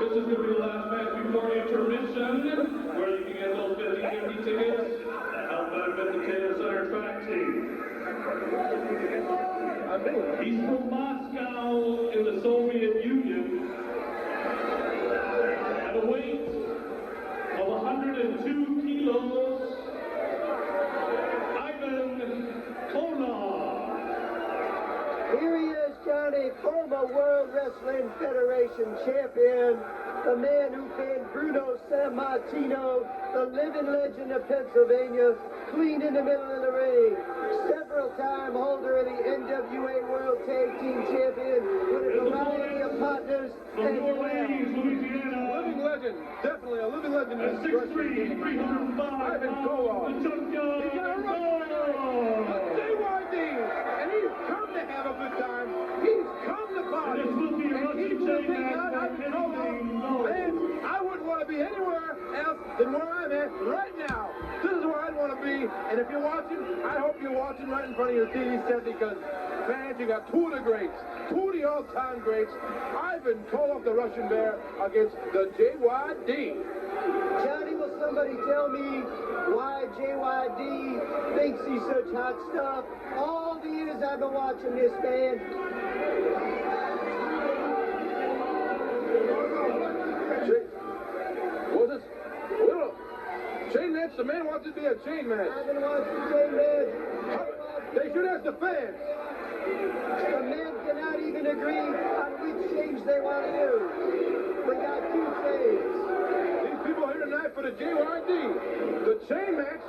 this is going to be the last match before intermission, where you can get those 50-50 tickets to help benefit the Taylor Center track team. He's from Moscow in the Soviet Union at a weight of 102 kilos. Koloff. Here he is, Johnny, former World Wrestling Federation champion, the man who pinned Bruno Sammartino, the living legend of Pennsylvania, clean in the middle of the ring. Several-time holder of the NWA World Tag Team Champion with a variety of partners. From New Orleans, Louisiana. Living legend, definitely a living legend. At 6'3", 305 Ivan Koloff. The junkyard. JYD, and he's come to have a good time. He's come to party. And this will be a Russian chain match. Man, I wouldn't want to be anywhere else than where I'm at right now. This is where I'd want to be. And if you're watching, I hope you're watching right in front of your TV set, because, man, you got two of the greats, two of the all-time greats, Ivan Koloff, the Russian Bear, against the JYD. Johnny, will somebody tell me why JYD thinks he's such hot stuff? All the years I've been watching this man. Was it? Well, chain match, the man wants it to be a chain match. I've been watching chain match. They should ask the fans. The men cannot even agree on which change they want to do. We got two chains. These people here tonight for the JYD, the chain match.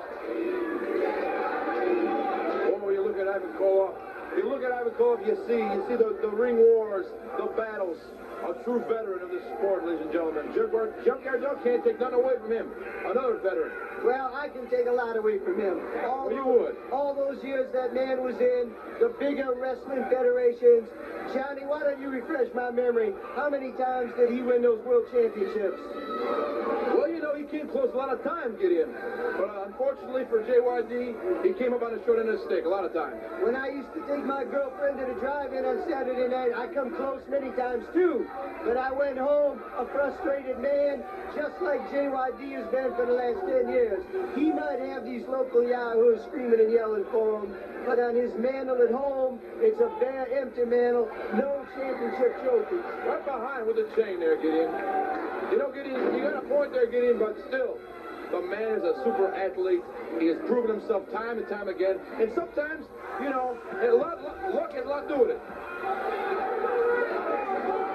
Oh, you look at Ivan Koloff. You look at Ivan Koloff, you see the ring wars, the battles. A true veteran of this sport, ladies and gentlemen. Junkyard Dog can't take nothing away from him. Another veteran. Well, I can take a lot away from him. You would. All those years that man was in the bigger wrestling federations. Johnny, why don't you refresh my memory? How many times did he win those world championships? Well, you know, he came close a lot of times, Gideon. But unfortunately for JYD, he came up on the short end of the stick a lot of times. When I used to take my girlfriend to the drive-in on Saturday night, I come close many times too. But I went home a frustrated man, just like JYD has been for the last 10 years. He might have these local yahoos screaming and yelling for him, but on his mantle at home, it's a bare, empty mantle, no championship trophies. Right behind with the chain there, Gideon. You know, Gideon, you got a point there, Gideon, but still, the man is a super athlete. He has proven himself time and time again. And sometimes, you know, luck has a lot to do with it.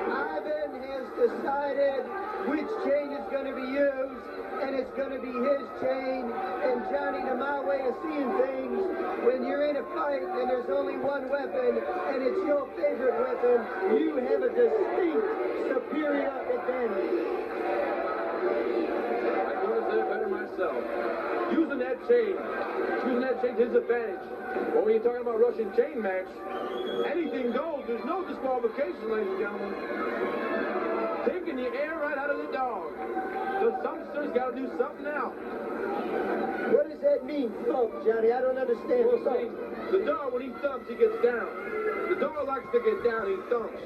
Ivan has decided which chain is going to be used, and it's going to be his chain. And Johnny, to my way of seeing things, when you're in a fight and there's only one weapon, and it's your favorite weapon, you have a distinct superior advantage. I couldn't say it better myself. Using that chain to his advantage. But when you're talking about Russian chain match, anything goes. There's no disqualification, ladies and gentlemen. Taking the air right out of the dog. The thumpster's got to do something now. What does that mean, thump, Johnny? I don't understand. Well, see, the dog, when he thumps, he gets down. The dog likes to get down, he thumps.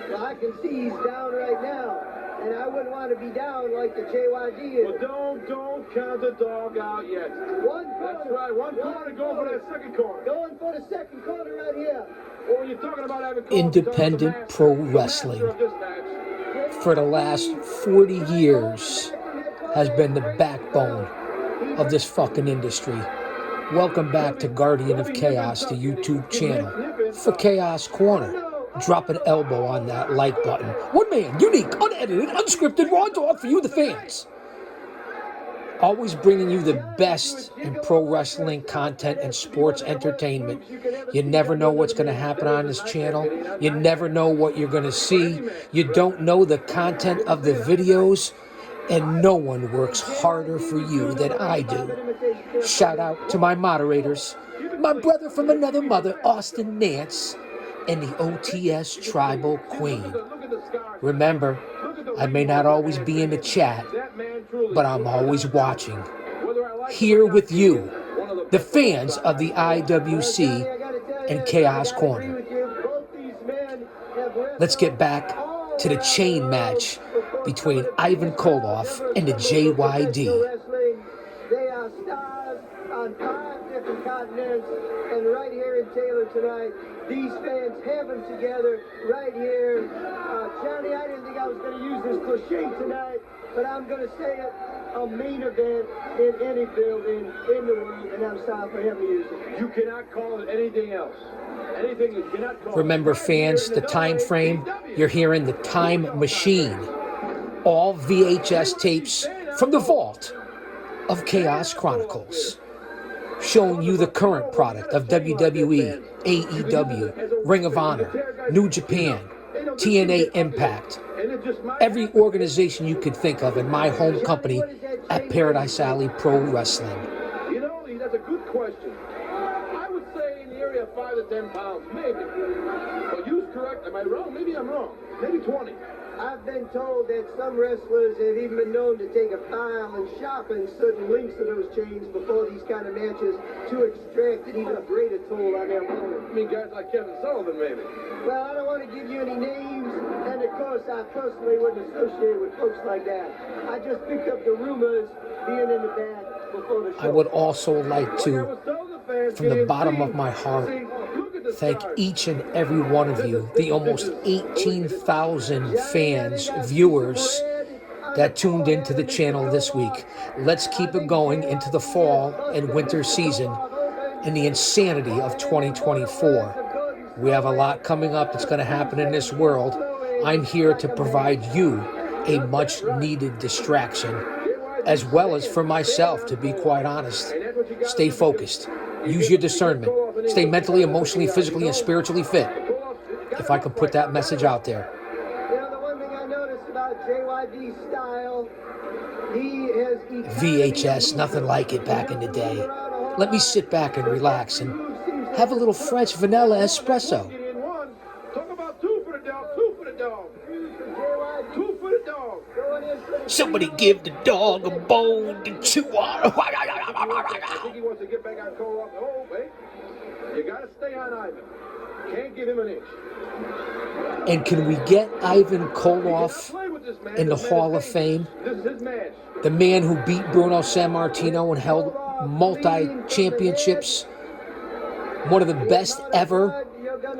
Well, I can see he's down right now, and I wouldn't want to be down like the JYD is. Well, don't count the dog out yet. One corner. That's right, one corner going for that second corner. Going for the second corner right here. Well, when you're talking about having Independent pro wrestling for the last 40 years has been the backbone of this fucking industry. Welcome back to Guardian of Chaos, the YouTube channel for Chaos Corner. Drop an elbow on that like button. One man, unique, unedited, unscripted, raw dog for you, the fans. Always bringing you the best in pro wrestling content and sports entertainment. You never know what's going to happen on this channel. You never know what you're going to see. You don't know the content of the videos. And no one works harder for you than I do. Shout out to my moderators, my brother from another mother, Austin Nance, and the OTS Tribal Queen. Remember, I may not always be in the chat, but I'm always watching. Here with you, the fans of the IWC and Chaos Corner. Let's get back to the chain match between Ivan Koloff and the JYD. They are stars on 5 different continents, and right here in Taylor tonight, these fans have them together right here. Johnny, I didn't think I was going to use this cliche tonight, but I'm going to say it, a main event in any building in the world, and I'm sorry for him to use it. You cannot call it anything else. Anything you cannot call Remember, it. fans, the time frame, you're hearing the Time Machine. All VHS tapes from the vault of Chaos Chronicles, showing you the current product of WWE, AEW, Ring of Honor, New Japan, TNA Impact, every organization you could think of in my home company at Paradise Alley Pro Wrestling. You know, that's a good question. I would say in the area of 5 to 10 pounds, maybe. But you's correct. Am I wrong? Maybe I'm wrong. Maybe 20. I've been told that some wrestlers have even been known to take a file and sharpen certain links of those chains before these kind of matches to extract an even greater toll on their opponent. I mean, guys like Kevin Sullivan, maybe. Well, I don't want to give you any names, and of course, I personally wouldn't associate with folks like that. I just picked up the rumors being in the bag before the show. I would also like to, from the bottom of my heart, thank each and every one of you, the almost 18,000 fans, viewers that tuned into the channel this week. Let's keep it going into the fall and winter season and the insanity of 2024. We have a lot coming up that's going to happen in this world. I'm here to provide you a much needed distraction, as well as for myself, to be quite honest. Stay focused. Use your discernment. Stay mentally, emotionally, physically, and spiritually fit. If I could put that message out there. You know, the one thing I noticed about JYD's style, he has VHS, nothing like it back in the day. Let me sit back and relax and have a little French vanilla espresso. Talk about 2 for the dog, 2 for the dog. 2 for the dog. Somebody give the dog a bone to chew on. I think he wants to get back on Koloff. Oh, wait. You got to stay on Ivan. Can't give him an inch. And can we get Ivan Koloff in the Hall of Fame? This is his match. The man who beat Bruno Sammartino and held multi-championships. One of the best ever.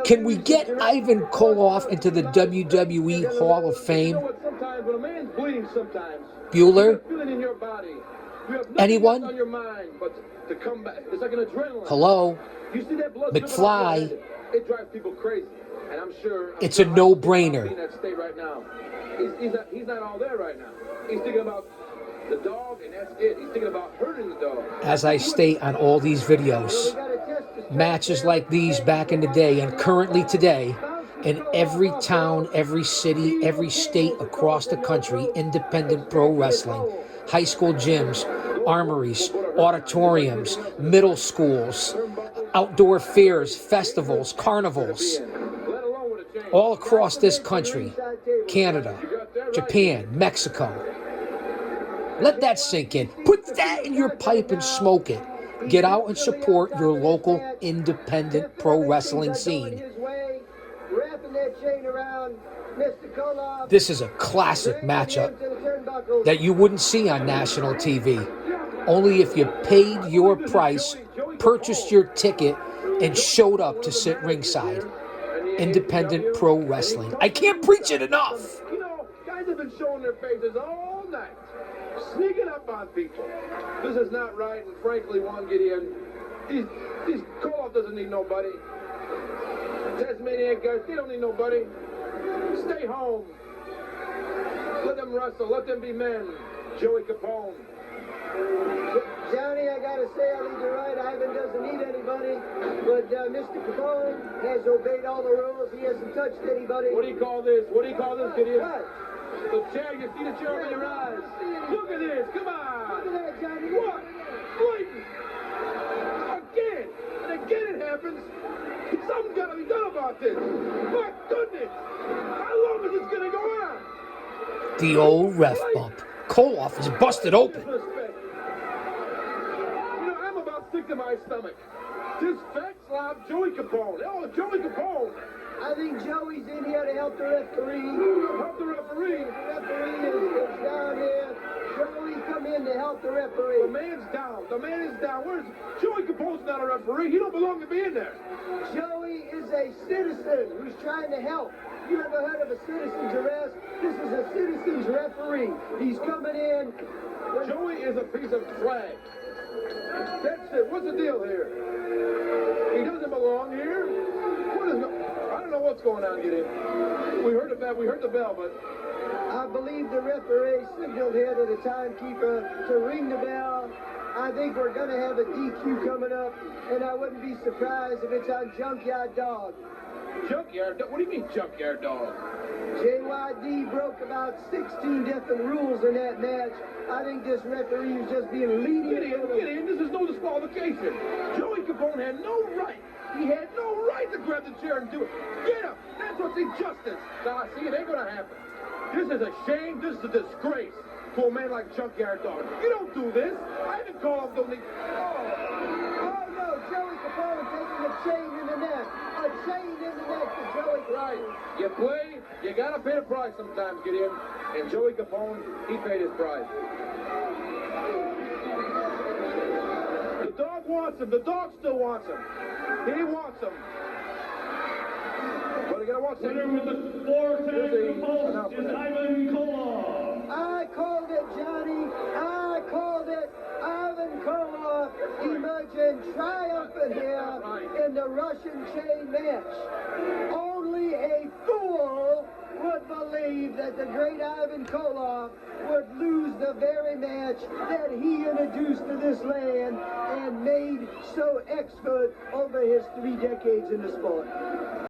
Can we get Ivan Koloff into the WWE Hall of Fame? You know what? Sometimes when a man's bleeding, sometimes Bueller? you have a feeling in your body. You have nothing Anyone? on your mind but to come back. It's like an adrenaline. Hello? You see that blood McFly? coming out, it drives people crazy. And I'm sure It's a no-brainer. He's in that state right now. He's not all there right now. He's thinking about the dog, and that's it. He's thinking about hurting the dog. As I state on all these videos, matches like these back in the day and currently today, in every town, every city, every state across the country, independent pro wrestling, high school gyms, armories, auditoriums, middle schools, outdoor fairs, festivals, carnivals, all across this country, Canada, Japan, Mexico. Let that sink in. Put that in your pipe and smoke it. Get out and support your local independent pro wrestling scene. This is a classic matchup that you wouldn't see on national TV. Only if you paid your price, purchased your ticket, and showed up to sit ringside. Independent pro wrestling. I can't preach it enough. You know, guys have been showing their faces all night, sneaking up on people. This is not right, and frankly, Juan Gideon, these Koloff doesn't need nobody. Tasmaniac guys, they don't need nobody. Stay home. Let them wrestle. Let them be men. Joey Capone. Johnny, I gotta say, I think you're right. Ivan doesn't need anybody, but Mr. Capone has obeyed all the rules. He hasn't touched anybody. What do you call this? What do you call this, Gideon? What? The chair. You see the chair over your eyes. Look at this. Come on. Look at that, Johnny. What? Blatant. Again. And again it happens. Something's got to be done about this. My goodness. How long is this going to go on? The old ref bump. Koloff is busted open. You know, I'm about sick to my stomach. This fat slob, Joey Capone. Oh, Joey Capone. I think Joey's in here to help the referee. Help the referee. The referee is down here. Joey come in to help the referee. The man's down. The man is down. Where's Joey Capone's not a referee? He don't belong to be in there. Joey is a citizen who's trying to help. You ever heard of a citizen's arrest? This is a citizen's referee. He's coming in. Joey is a piece of trash. That's it. What's the deal here? He doesn't belong here. I don't know what's going on, Gideon. We heard the bell, but I believe the referee signaled here to the timekeeper to ring the bell. I think we're going to have a DQ coming up, and I wouldn't be surprised if it's on Junkyard Dog. Junkyard Dog? What do you mean Junkyard Dog? JYD broke about 16 different rules in that match. I think this referee is just being lenient. Gideon, this is no disqualification. Joey Capone had no right. He had no right to grab the chair and do it. Get him! That's what's injustice. Nah, see, it ain't gonna happen. This is a shame. This is a disgrace to a man like Junkyard Dog. You don't do this. I didn't call him. Oh no, Joey Capone taking a chain in the neck. A chain in the neck to Joey Capone. Right. You play, you gotta pay the price sometimes, Gideon. And Joey Capone, he paid his price. The dog wants him. The dog still wants him. He wants him. But you gotta watch him. Winner with the 4-time post is Ivan Koloff. I called it, Johnny. I called it. Ivan Koloff emerging triumphant here in the Russian chain match. Only a fool would believe that the great Ivan Koloff would lose the very match that he introduced to this land and made so expert over his 3 decades in the sport.